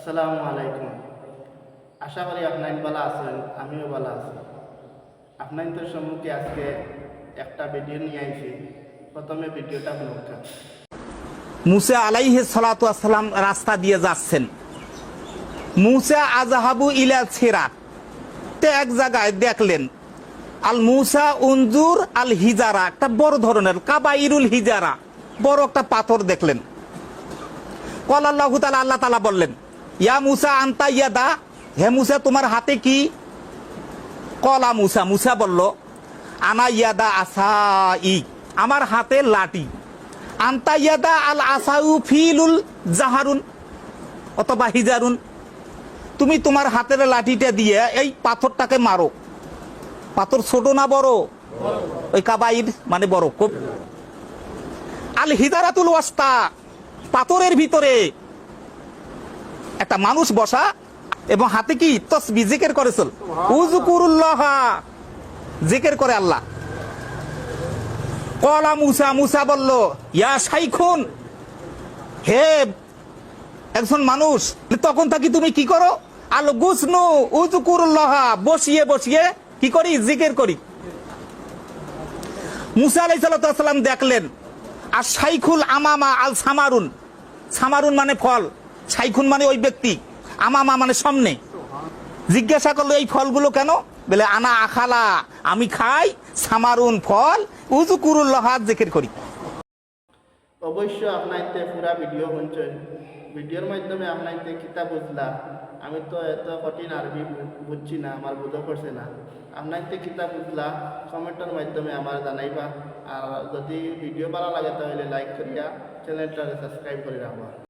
আসসালামু আলাইকুম। আশা করি আপনার ভালো আছেন, আমিও ভালো আছি। আপনাদের সম্মুখে আজকে একটা ভিডিও নিয়ে আইছি। প্রথমে ভিডিওটা মুখা মুসা আলাইহিস সালাতু ওয়াসসালাম রাস্তা দিয়ে যাচ্ছেন। মুসা আযহাবু ইলা সিরাত তে এক জায়গায় দেখলেন আল মুসা উনজুর আল হিজারা, একটা বড় ধরনের কাবাইরুল হিজারা, বড় একটা পাথর দেখলেন। কল আল্লাহু তাআলা, আল্লাহ তাআলা বললেন, ইয়া মুসা আনতা ইয়াদা, হে মুসা তোমার হাতে কি? কলা মুসা, মুসা বলল, আনা ইয়াদা আসাই, আমার হাতে লাঠি। আনতা ইয়াদা আল আসাউ ফিলুল জাহারুন অথবা হিজারুন, তুমি তোমার হাতের লাঠিটা দিয়ে এই পাথরটাকে মারো। পাথর ছোট না বড়? ওই কাবাইর মানে বড় খুব। আল হিজারাতুল ওয়াস্তা, পাথরের ভিতরে একটা মানুষ বসা এবং হাতে কি তসবি জিকির করেছিল, উযকুরুল্লাহ, জিকির করে আল্লাহ। কলা মুসা, মুসা বলল, ইয়া শাইখুন, হে একজন মানুষ, তখন থাকি তুমি কি করো? আল গুসনু উযকুরুল্লাহ, বসিয়ে বসিয়ে কি করি? জিকির করি। মুসা আলাইহিস সালাম দেখলেন আর শাইখুল আমামা আল সামারুন, সামারুন মানে ফল, শাইখুন মানে ওই ব্যক্তি, আমামা মানে সামনে। জিজ্ঞাসা করলো এই ফলগুলো কেন? বলে আনা আখালা, আমি খাই, সামারুন ফল, উযকুরুল্লাহ জিকির করি। অবশ্য আপনাইতে পুরা ভিডিও শুনছেন। ভিডিওর মাধ্যমে আপনাইতে কিতাব বুঝলা। আমি তো এত কঠিন আরবি বুঝছি না, আমার বোঝা পড়ছে না। আপনাইতে কিতাব বুঝলা কমেন্টের মাধ্যমে আমার জানাইবা। আর যদি ভিডিও ভালো লাগে তাহলে লাইক করিয়া চ্যানেলটা সাবস্ক্রাইব করে রাখবা।